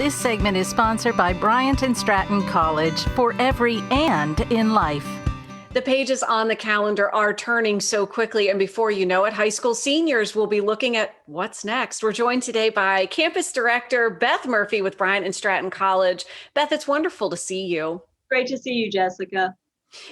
This segment is sponsored by Bryant and Stratton College, for every and in life. The pages on the calendar are turning so quickly, and before you know it, high school seniors will be looking at what's next. We're joined today by Campus Director Beth Murphy with Bryant and Stratton College. Beth, it's wonderful to see you. Great to see you, Jessica.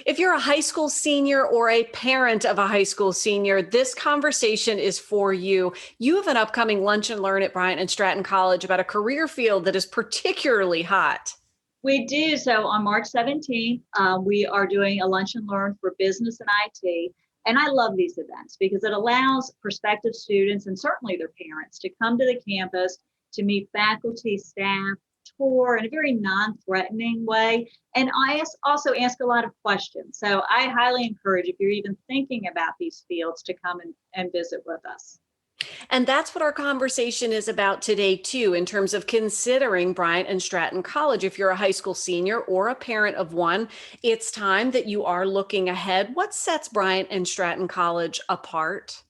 If you're a high school senior or a parent of a high school senior, this conversation is for you. You have an upcoming Lunch and Learn at Bryant and Stratton College about a career field that is particularly hot. We do. So on March 17th, we are doing a Lunch and Learn for business and IT. And I love these events because it allows prospective students and certainly their parents to come to the campus to meet faculty, staff, tour in a very non-threatening way. And I also ask a lot of questions. So I highly encourage, if you're even thinking about these fields, to come and visit with us. And that's what our conversation is about today, too, in terms of considering Bryant and Stratton College. If you're a high school senior or a parent of one, it's time that you are looking ahead. What sets Bryant and Stratton College apart?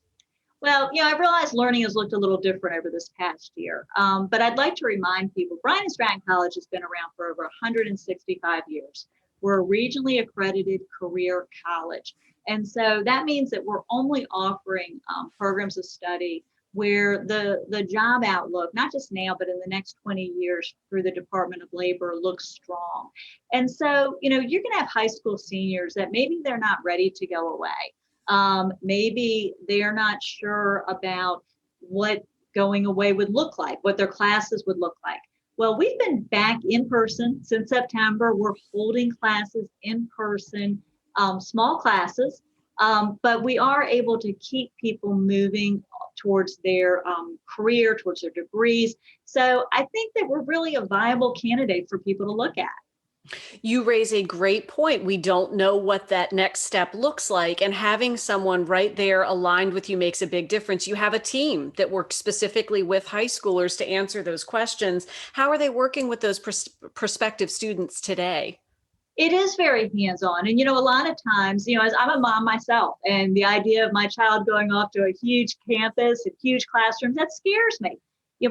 Well, I realize learning has looked a little different over this past year, but I'd like to remind people, Bryant and Stratton College has been around for over 165 years. We're a regionally accredited career college. And so that means that we're only offering programs of study where the job outlook, not just now, but in the next 20 years through the Department of Labor, looks strong. And so, you're going to have high school seniors that maybe they're not ready to go away. Maybe they're not sure about what going away would look like, what their classes would look like. Well, we've been back in person since September. We're holding classes in person, small classes, but we are able to keep people moving towards their career, towards their degrees. So I think that we're really a viable candidate for people to look at. You raise a great point. We don't know what that next step looks like, and having someone right there aligned with you makes a big difference. You have a team that works specifically with high schoolers to answer those questions. How are they working with those prospective students today? It is very hands-on. And, a lot of times, as I'm a mom myself, and the idea of my child going off to a huge campus, a huge classroom, that scares me.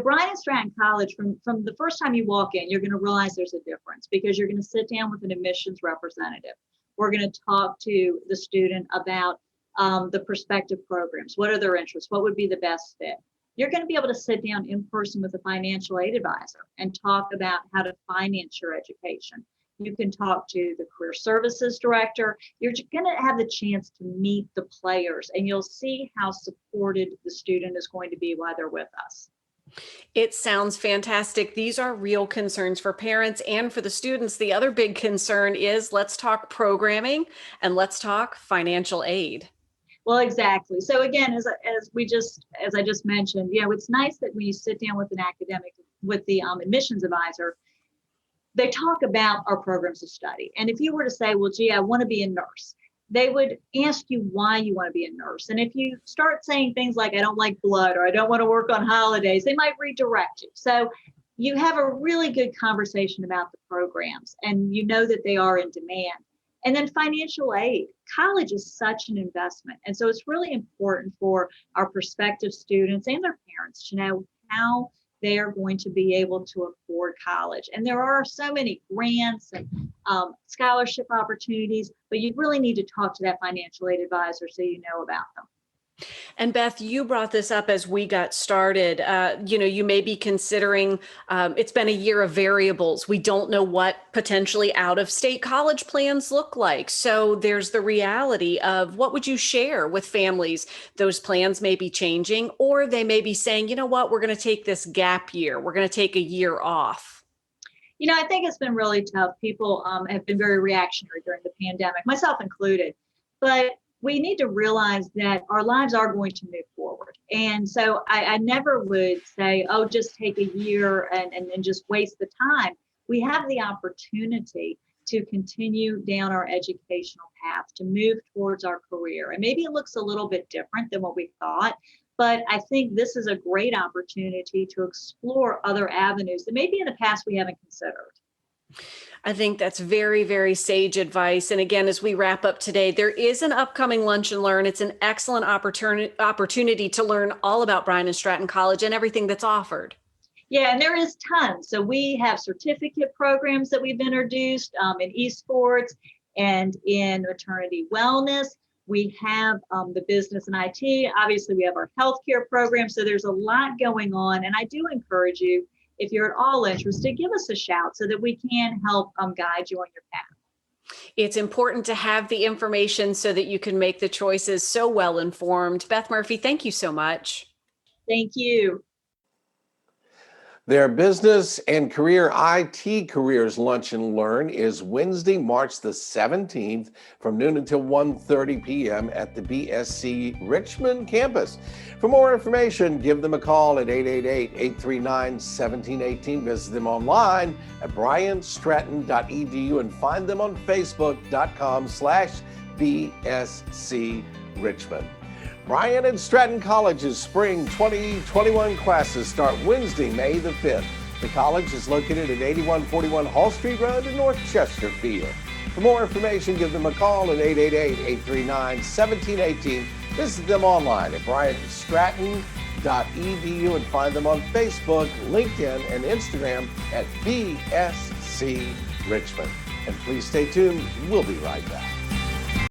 Bryant and Stratton College, from the first time you walk in, you're going to realize there's a difference because you're going to sit down with an admissions representative. We're going to talk to the student about the prospective programs. What are their interests? What would be the best fit? You're going to be able to sit down in person with a financial aid advisor and talk about how to finance your education. You can talk to the career services director. You're going to have the chance to meet the players, and you'll see how supported the student is going to be while they're with us. It sounds fantastic. These are real concerns for parents and for the students. The other big concern is, let's talk programming and let's talk financial aid. Well, exactly. So again, as I just mentioned, it's nice that when you sit down with the admissions advisor, they talk about our programs of study. And if you were to say, well, gee, I want to be a nurse, they would ask you why you want to be a nurse. And if you start saying things like, I don't like blood, or I don't want to work on holidays, they might redirect you. So you have a really good conversation about the programs, and you know that they are in demand. And then financial aid. College is such an investment. And so it's really important for our prospective students and their parents to know how they are going to be able to afford college. And there are so many grants and scholarship opportunities, but you really need to talk to that financial aid advisor so you know about them. And Beth, you brought this up as we got started. You may be considering, it's been a year of variables. We don't know what potentially out-of-state college plans look like. So there's the reality of, what would you share with families? Those plans may be changing, or they may be saying, you know what, we're going to take this gap year. We're going to take a year off. I think it's been really tough. People have been very reactionary during the pandemic, myself included. But we need to realize that our lives are going to move forward. And so I never would say, oh, just take a year and just waste the time. We have the opportunity to continue down our educational path, to move towards our career. And maybe it looks a little bit different than what we thought, but I think this is a great opportunity to explore other avenues that maybe in the past we haven't considered. I think that's very, very sage advice. And again, as we wrap up today, there is an upcoming Lunch and Learn. It's an excellent opportunity to learn all about Bryant and Stratton College and everything that's offered. Yeah, and there is tons. So we have certificate programs that we've introduced in esports and in maternity wellness. We have the business and IT. Obviously, we have our healthcare program. So there's a lot going on. And I do encourage you, if you're at all interested, give us a shout so that we can help guide you on your path. It's important to have the information so that you can make the choices so well informed. Beth Murphy, thank you so much. Thank you. Their Business and Career IT Careers Lunch and Learn is Wednesday, March the 17th from noon until 1:30 p.m. at the BSC Richmond campus. For more information, give them a call at 888-839-1718. Visit them online at bryantstratton.edu and find them on facebook.com/BSC Richmond. Bryant and Stratton College's spring 2021 classes start Wednesday, May the 5th. The college is located at 8141 Hall Street Road in North Chesterfield. For more information, give them a call at 888-839-1718. Visit them online at bryantstratton.edu and find them on Facebook, LinkedIn, and Instagram at BSC Richmond. And please stay tuned. We'll be right back.